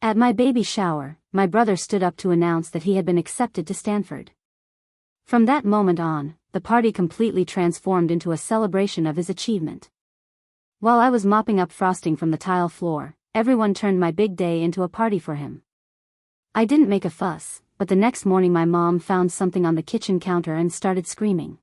At my baby shower, my brother stood up to announce that he had been accepted to Stanford. From that moment on, the party completely transformed into a celebration of his achievement. While I was mopping up frosting from the tile floor, everyone turned my big day into a party for him. I didn't make a fuss, but the next morning my mom found something on the kitchen counter and started screaming.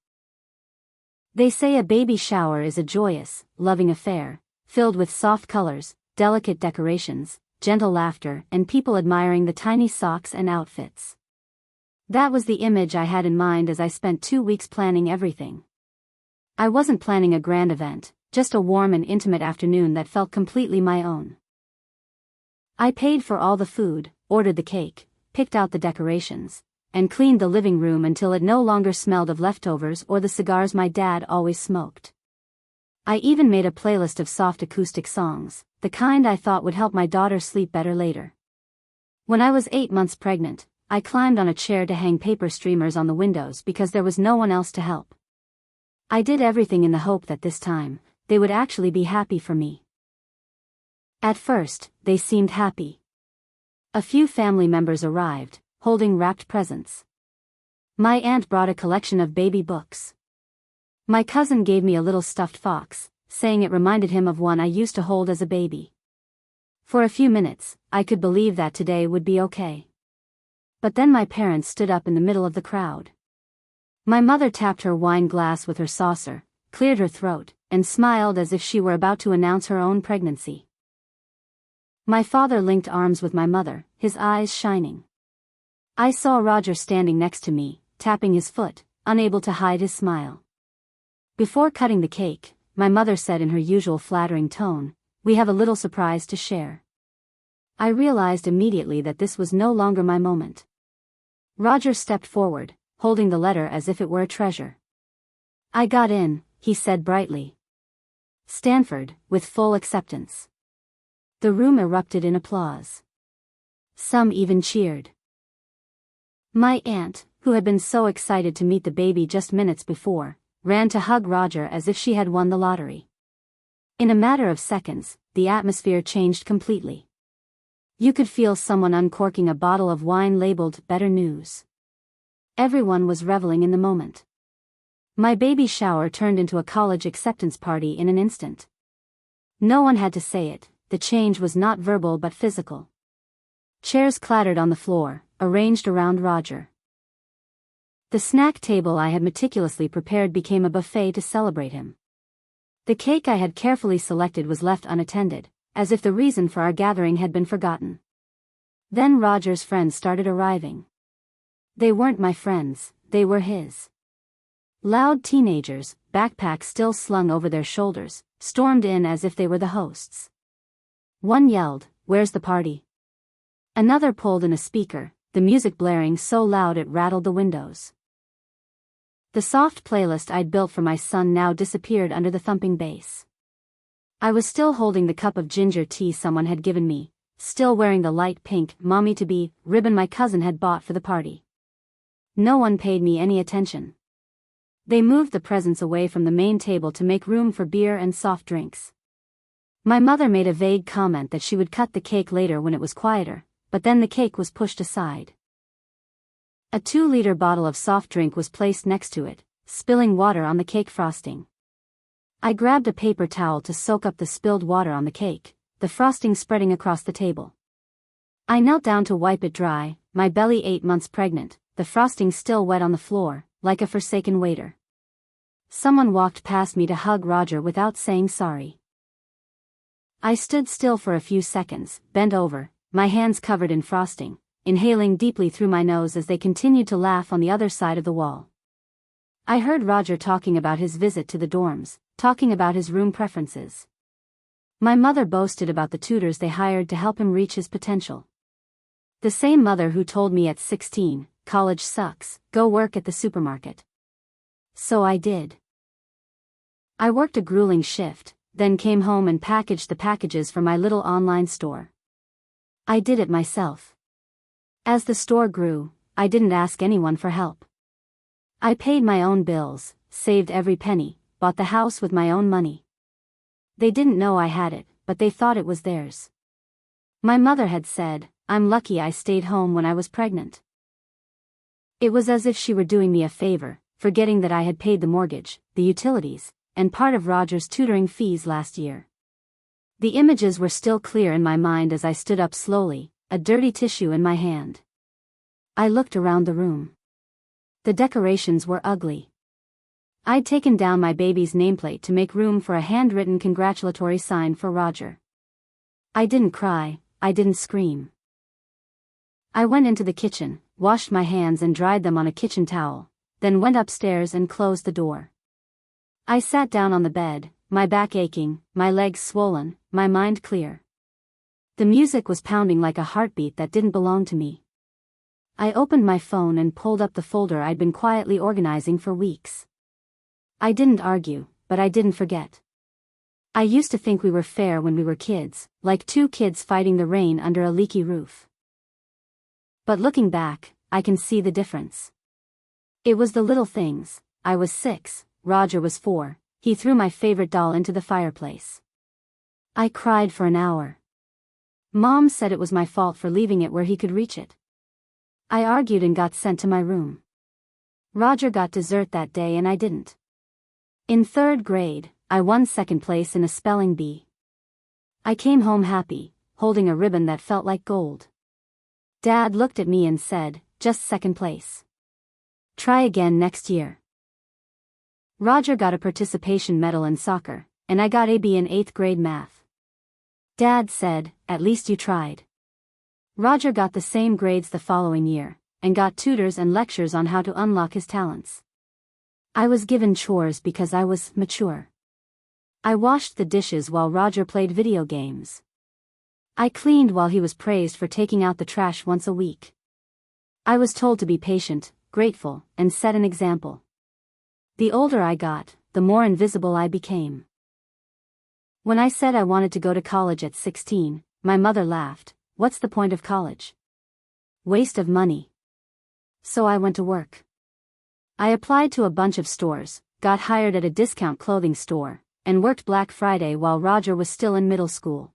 They say a baby shower is a joyous, loving affair, filled with soft colors, delicate decorations, gentle laughter, and people admiring the tiny socks and outfits. That was the image I had in mind as I spent 2 weeks planning everything. I wasn't planning a grand event, just a warm and intimate afternoon that felt completely my own. I paid for all the food, ordered the cake, picked out the decorations, and cleaned the living room until it no longer smelled of leftovers or the cigars my dad always smoked. I even made a playlist of soft acoustic songs, the kind I thought would help my daughter sleep better later. When I was 8 months pregnant, I climbed on a chair to hang paper streamers on the windows because there was no one else to help. I did everything in the hope that this time, they would actually be happy for me. At first, they seemed happy. A few family members arrived, holding wrapped presents. My aunt brought a collection of baby books. My cousin gave me a little stuffed fox, saying it reminded him of one I used to hold as a baby. For a few minutes, I could believe that today would be okay. But then my parents stood up in the middle of the crowd. My mother tapped her wine glass with her saucer, cleared her throat, and smiled as if she were about to announce her own pregnancy. My father linked arms with my mother, his eyes shining. I saw Roger standing next to me, tapping his foot, unable to hide his smile. Before cutting the cake, my mother said in her usual flattering tone, "We have a little surprise to share." I realized immediately that this was no longer my moment. Roger stepped forward, holding the letter as if it were a treasure. "I got in," he said brightly. "Stanford, with full acceptance." The room erupted in applause. Some even cheered. My aunt, who had been so excited to meet the baby just minutes before, ran to hug Roger as if she had won the lottery. In a matter of seconds, the atmosphere changed completely. You could feel someone uncorking a bottle of wine labeled "Better News." Everyone was reveling in the moment. My baby shower turned into a college acceptance party in an instant. No one had to say it, the change was not verbal but physical. Chairs clattered on the floor, arranged around Roger. The snack table I had meticulously prepared became a buffet to celebrate him. The cake I had carefully selected was left unattended, as if the reason for our gathering had been forgotten. Then Roger's friends started arriving. They weren't my friends, they were his. Loud teenagers, backpacks still slung over their shoulders, stormed in as if they were the hosts. One yelled, "Where's the party?" Another pulled in a speaker, the music blaring so loud it rattled the windows. The soft playlist I'd built for my son now disappeared under the thumping bass. I was still holding the cup of ginger tea someone had given me, still wearing the light pink mommy-to-be ribbon my cousin had bought for the party. No one paid me any attention. They moved the presents away from the main table to make room for beer and soft drinks. My mother made a vague comment that she would cut the cake later when it was quieter, but then the cake was pushed aside. A 2-liter bottle of soft drink was placed next to it, spilling water on the cake frosting. I grabbed a paper towel to soak up the spilled water on the cake, the frosting spreading across the table. I knelt down to wipe it dry, my belly 8 months pregnant, the frosting still wet on the floor, like a forsaken waiter. Someone walked past me to hug Roger without saying sorry. I stood still for a few seconds, bent over, my hands covered in frosting, inhaling deeply through my nose as they continued to laugh on the other side of the wall. I heard Roger talking about his visit to the dorms, talking about his room preferences. My mother boasted about the tutors they hired to help him reach his potential. The same mother who told me at 16, "College sucks, go work at the supermarket." So I did. I worked a grueling shift, then came home and packaged the packages for my little online store. I did it myself. As the store grew, I didn't ask anyone for help. I paid my own bills, saved every penny, bought the house with my own money. They didn't know I had it, but they thought it was theirs. My mother had said, I'm lucky I stayed home when I was pregnant. It was as if she were doing me a favor, forgetting that I had paid the mortgage, the utilities, and part of Roger's tutoring fees last year. The images were still clear in my mind as I stood up slowly, a dirty tissue in my hand. I looked around the room. The decorations were ugly. I'd taken down my baby's nameplate to make room for a handwritten congratulatory sign for Roger. I didn't cry, I didn't scream. I went into the kitchen, washed my hands and dried them on a kitchen towel, then went upstairs and closed the door. I sat down on the bed, my back aching, my legs swollen, my mind clear. The music was pounding like a heartbeat that didn't belong to me. I opened my phone and pulled up the folder I'd been quietly organizing for weeks. I didn't argue, but I didn't forget. I used to think we were fair when we were kids, like two kids fighting the rain under a leaky roof. But looking back, I can see the difference. It was the little things. I was 6, Roger was 4, he threw my favorite doll into the fireplace. I cried for an hour. Mom said it was my fault for leaving it where he could reach it. I argued and got sent to my room. Roger got dessert that day and I didn't. In 3rd grade, I won 2nd place in a spelling bee. I came home happy, holding a ribbon that felt like gold. Dad looked at me and said, "Just 2nd place. Try again next year." Roger got a participation medal in soccer, and I got a B in 8th grade math. Dad said, "At least you tried." Roger got the same grades the following year, and got tutors and lectures on how to unlock his talents. I was given chores because I was mature. I washed the dishes while Roger played video games. I cleaned while he was praised for taking out the trash once a week. I was told to be patient, grateful, and set an example. The older I got, the more invisible I became. When I said I wanted to go to college at 16, my mother laughed. "What's the point of college? Waste of money." So I went to work. I applied to a bunch of stores, got hired at a discount clothing store, and worked Black Friday while Roger was still in middle school.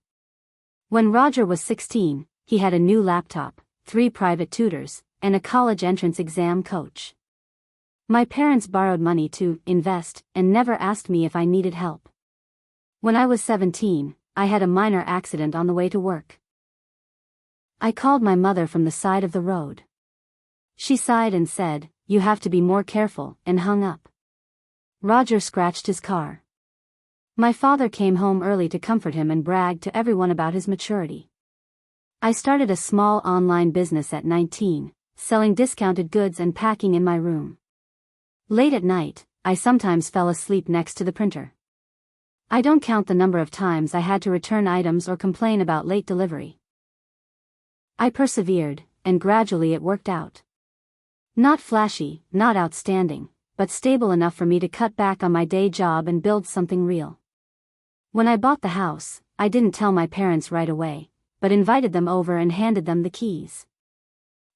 When Roger was 16, he had a new laptop, 3 private tutors, and a college entrance exam coach. My parents borrowed money to invest and never asked me if I needed help. When I was 17, I had a minor accident on the way to work. I called my mother from the side of the road. She sighed and said, "You have to be more careful," and hung up. Roger scratched his car. My father came home early to comfort him and bragged to everyone about his maturity. I started a small online business at 19, selling discounted goods and packing in my room. Late at night, I sometimes fell asleep next to the printer. I don't count the number of times I had to return items or complain about late delivery. I persevered, and gradually it worked out. Not flashy, not outstanding, but stable enough for me to cut back on my day job and build something real. When I bought the house, I didn't tell my parents right away, but invited them over and handed them the keys.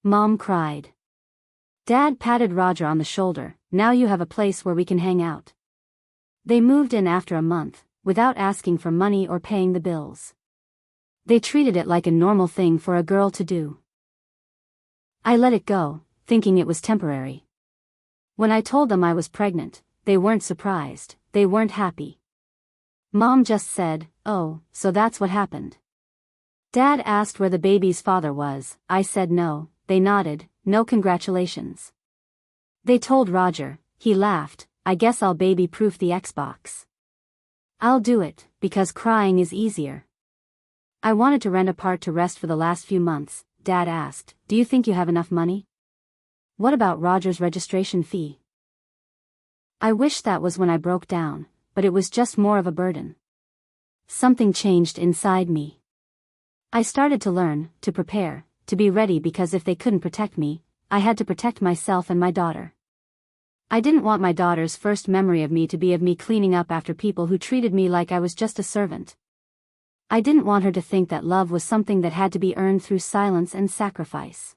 Mom cried. Dad patted Roger on the shoulder. "Now you have a place where we can hang out." They moved in after a month, without asking for money or paying the bills. They treated it like a normal thing for a girl to do. I let it go, thinking it was temporary. When I told them I was pregnant, they weren't surprised, they weren't happy. Mom just said, "Oh, so that's what happened." Dad asked where the baby's father was. I said no. They nodded. "No congratulations." They told Roger. He laughed. "I guess I'll baby-proof the Xbox." "I'll do it, because crying is easier." I wanted to rent a part to rest for the last few months. Dad asked, "Do you think you have enough money? What about Roger's registration fee?" I wish that was when I broke down, but it was just more of a burden. Something changed inside me. I started to learn, to prepare, to be ready, because if they couldn't protect me, I had to protect myself and my daughter. I didn't want my daughter's first memory of me to be of me cleaning up after people who treated me like I was just a servant. I didn't want her to think that love was something that had to be earned through silence and sacrifice.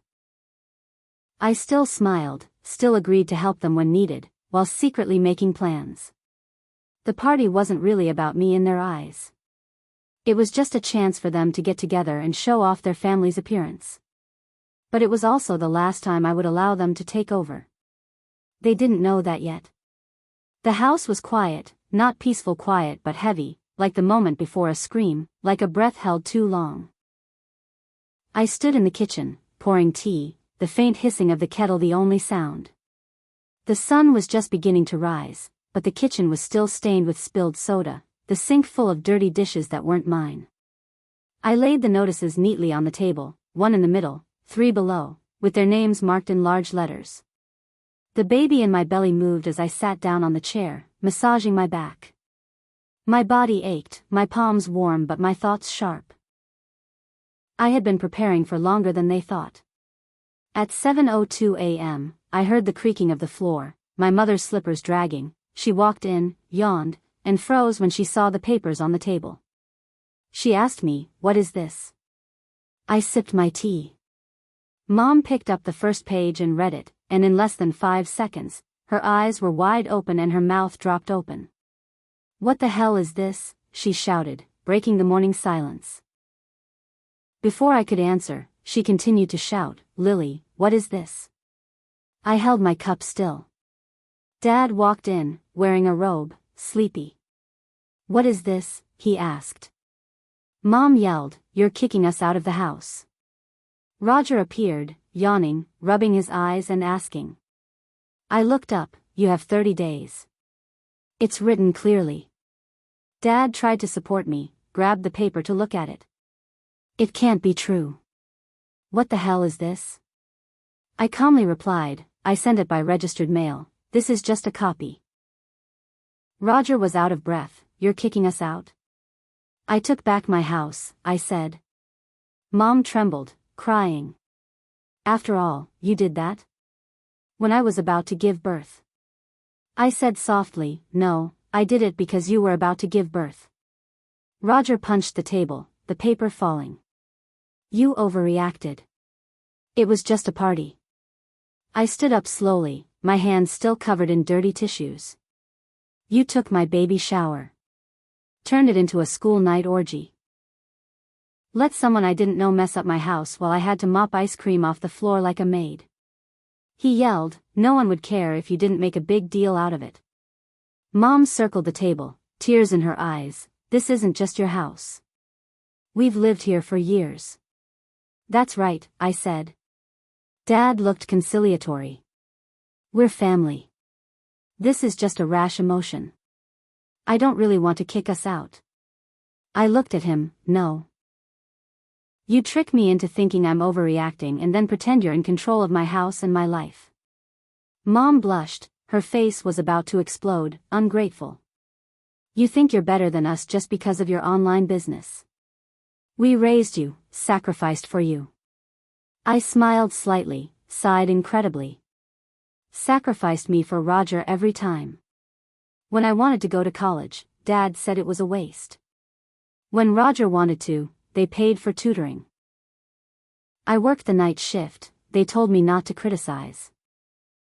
I still smiled, still agreed to help them when needed, while secretly making plans. The party wasn't really about me in their eyes. It was just a chance for them to get together and show off their family's appearance. But it was also the last time I would allow them to take over. They didn't know that yet. The house was quiet, not peaceful quiet but heavy, like the moment before a scream, like a breath held too long. I stood in the kitchen, pouring tea, the faint hissing of the kettle the only sound. The sun was just beginning to rise, but the kitchen was still stained with spilled soda, the sink full of dirty dishes that weren't mine. I laid the notices neatly on the table, one in the middle, 3 below, with their names marked in large letters. The baby in my belly moved as I sat down on the chair, massaging my back. My body ached, my palms warm but my thoughts sharp. I had been preparing for longer than they thought. At 7:02 a.m., I heard the creaking of the floor, my mother's slippers dragging. She walked in, yawned, and froze when she saw the papers on the table. She asked me, "What is this?" I sipped my tea. Mom picked up the first page and read it, and in less than 5 seconds, her eyes were wide open and her mouth dropped open. "What the hell is this?" she shouted, breaking the morning silence. Before I could answer, she continued to shout, "Lily, what is this?" I held my cup still. Dad walked in, wearing a robe, sleepy. "What is this?" he asked. Mom yelled, "You're kicking us out of the house." Roger appeared, yawning, rubbing his eyes and asking. I looked up, "You have 30 days. It's written clearly." Dad tried to support me, grabbed the paper to look at it. "It can't be true. What the hell is this?" I calmly replied, "I sent it by registered mail, this is just a copy." Roger was out of breath. "You're kicking us out?" "I took back my house," I said. Mom trembled, crying. "After all, you did that? When I was about to give birth." I said softly, "No, I did it because you were about to give birth." Roger punched the table, the paper falling. "You overreacted. It was just a party." I stood up slowly, my hands still covered in dirty tissues. "You took my baby shower. Turned it into a school night orgy. Let someone I didn't know mess up my house while I had to mop ice cream off the floor like a maid." He yelled, "No one would care if you didn't make a big deal out of it." Mom circled the table, tears in her eyes. "This isn't just your house. We've lived here for years." "That's right," I said. Dad looked conciliatory. "We're family. This is just a rash emotion. I don't really want to kick us out." I looked at him, "No. You trick me into thinking I'm overreacting and then pretend you're in control of my house and my life." Mom blushed, her face was about to explode, ungrateful. "You think you're better than us just because of your online business. We raised you, sacrificed for you." I smiled slightly, sighed incredibly. Sacrificed me for Roger every time. When I wanted to go to college, Dad said it was a waste. When Roger wanted to, they paid for tutoring. I worked the night shift, they told me not to criticize.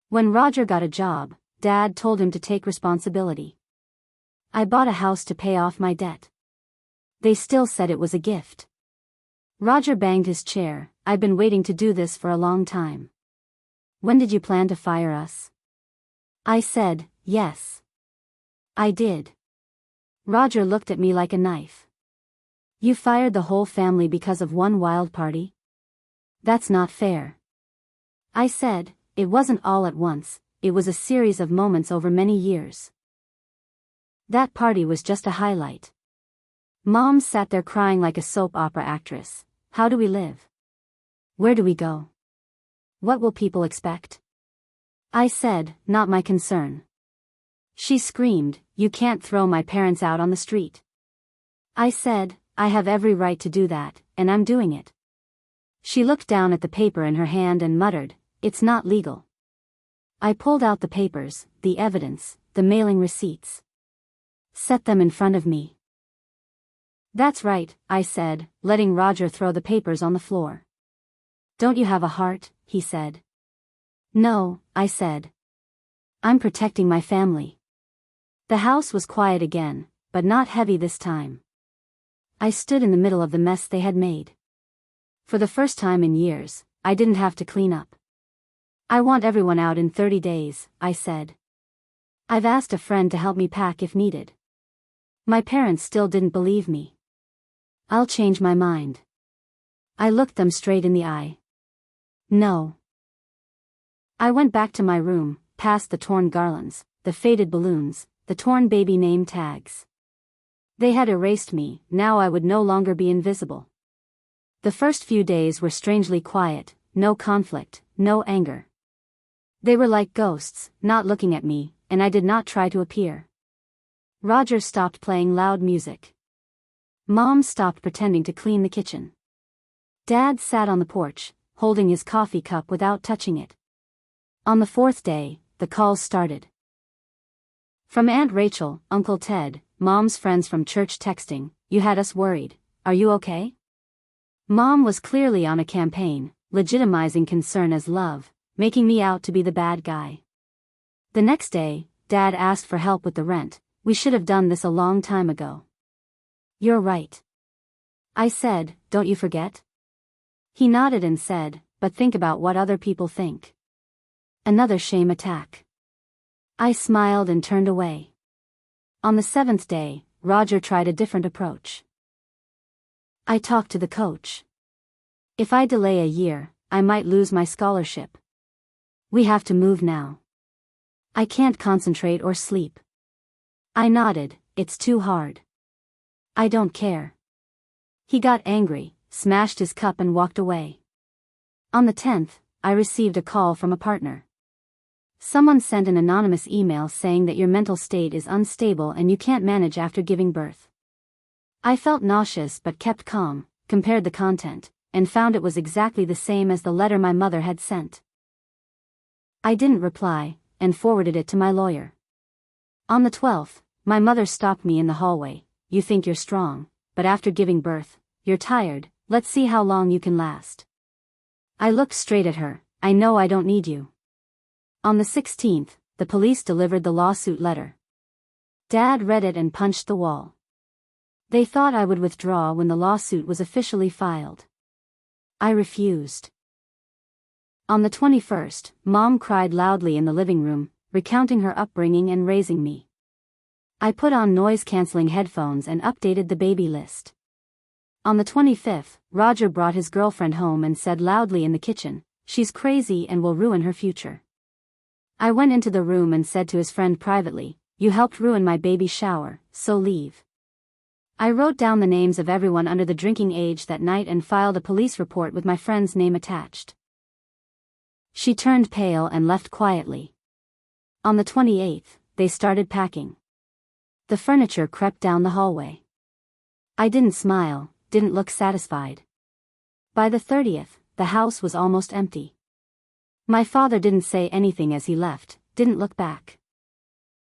When Roger got a job, Dad told him to take responsibility. I bought a house to pay off my debt. They still said it was a gift. Roger banged his chair, "I've been waiting to do this for a long time. When did you plan to fire us?" I said, "Yes. I did." Roger looked at me like a knife. "You fired the whole family because of one wild party? That's not fair." I said, "It wasn't all at once, it was a series of moments over many years. That party was just a highlight." Mom sat there crying like a soap opera actress. "How do we live? Where do we go? What will people expect?" I said, "Not my concern." She screamed, "You can't throw my parents out on the street." I said, "I have every right to do that, and I'm doing it." She looked down at the paper in her hand and muttered, "It's not legal." I pulled out the papers, the evidence, the mailing receipts. "Set them in front of me." "That's right," I said, letting Roger throw the papers on the floor. "Don't you have a heart?" he said. "No," I said. "I'm protecting my family." The house was quiet again, but not heavy this time. I stood in the middle of the mess they had made. For the first time in years, I didn't have to clean up. I want everyone out in 30 days, I said. I've asked a friend to help me pack if needed. My parents still didn't believe me. I'll change my mind. I looked them straight in the eye. No. I went back to my room, past the torn garlands, the faded balloons, the torn baby name tags. They had erased me, now I would no longer be invisible. The first few days were strangely quiet, no conflict, no anger. They were like ghosts, not looking at me, and I did not try to appear. Roger stopped playing loud music. Mom stopped pretending to clean the kitchen. Dad sat on the porch, holding his coffee cup without touching it. On the fourth day, the calls started. From Aunt Rachel, Uncle Ted, Mom's friends from church texting, "You had us worried. Are you okay?" Mom was clearly on a campaign, legitimizing concern as love, making me out to be the bad guy. The next day, Dad asked for help with the rent. "We should have done this a long time ago." "You're right," I said, "don't you forget?" He nodded and said, "But think about what other people think." Another shame attack. I smiled and turned away. On the seventh day, Roger tried a different approach. I talked to the coach. "If I delay a year, I might lose my scholarship. We have to move now. I can't concentrate or sleep." I nodded, "It's too hard." "I don't care." He got angry, smashed his cup and walked away. On the 10th, I received a call from a partner. Someone sent an anonymous email saying that your mental state is unstable and you can't manage after giving birth. I felt nauseous but kept calm, compared the content, and found it was exactly the same as the letter my mother had sent. I didn't reply, and forwarded it to my lawyer. On the 12th, my mother stopped me in the hallway. "You think you're strong, but after giving birth, you're tired. Let's see how long you can last." I looked straight at her. "I know I don't need you." On the 16th, the police delivered the lawsuit letter. Dad read it and punched the wall. They thought I would withdraw when the lawsuit was officially filed. I refused. On the 21st, Mom cried loudly in the living room, recounting her upbringing and raising me. I put on noise-canceling headphones and updated the baby list. On the 25th, Roger brought his girlfriend home and said loudly in the kitchen, "She's crazy and will ruin her future." I went into the room and said to his friend privately, "You helped ruin my baby shower, so leave." I wrote down the names of everyone under the drinking age that night and filed a police report with my friend's name attached. She turned pale and left quietly. On the 28th, they started packing. The furniture crept down the hallway. I didn't smile, didn't look satisfied. By the 30th, the house was almost empty. My father didn't say anything as he left, didn't look back.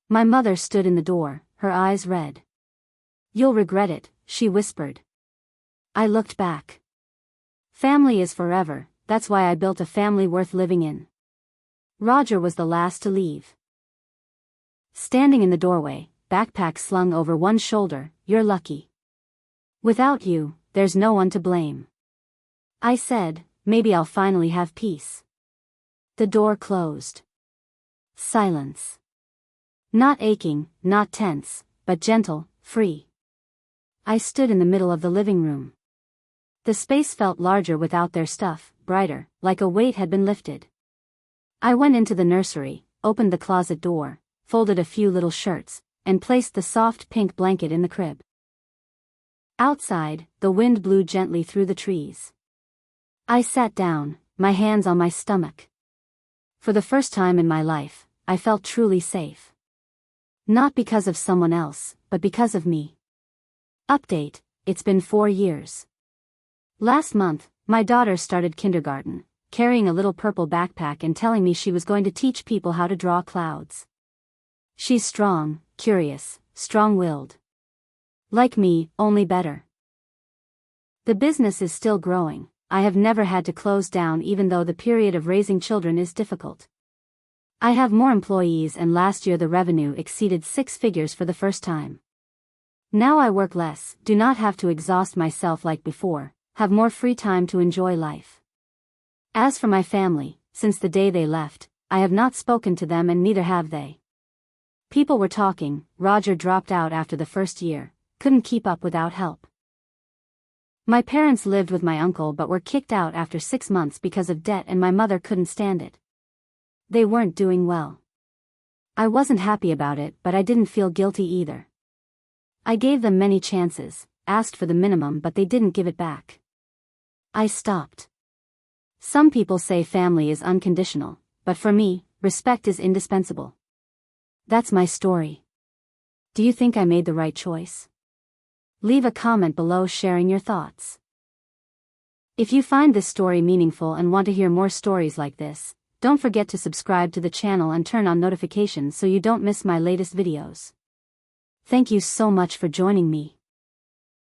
My mother stood in the door, her eyes red. "You'll regret it," she whispered. I looked back. Family is forever, that's why I built a family worth living in. Roger was the last to leave. Standing in the doorway, backpack slung over one shoulder, "You're lucky. Without you, there's no one to blame." I said, "Maybe I'll finally have peace." The door closed. Silence. Not aching, not tense, but gentle, free. I stood in the middle of the living room. The space felt larger without their stuff, brighter, like a weight had been lifted. I went into the nursery, opened the closet door, folded a few little shirts, and placed the soft pink blanket in the crib. Outside, the wind blew gently through the trees. I sat down, my hands on my stomach. For the first time in my life, I felt truly safe. Not because of someone else, but because of me. Update: it's been 4 years. Last month, my daughter started kindergarten, carrying a little purple backpack and telling me she was going to teach people how to draw clouds. She's strong, curious, strong-willed. Like me, only better. The business is still growing. I have never had to close down even though the period of raising children is difficult. I have more employees and last year the revenue exceeded 6 figures for the first time. Now I work less, do not have to exhaust myself like before, have more free time to enjoy life. As for my family, since the day they left, I have not spoken to them and neither have they. People were talking, Roger dropped out after the first year, couldn't keep up without help. My parents lived with my uncle but were kicked out after 6 months because of debt and my mother couldn't stand it. They weren't doing well. I wasn't happy about it but I didn't feel guilty either. I gave them many chances, asked for the minimum but they didn't give it back. I stopped. Some people say family is unconditional, but for me, respect is indispensable. That's my story. Do you think I made the right choice? Leave a comment below sharing your thoughts. If you find this story meaningful and want to hear more stories like this, don't forget to subscribe to the channel and turn on notifications so you don't miss my latest videos. Thank you so much for joining me.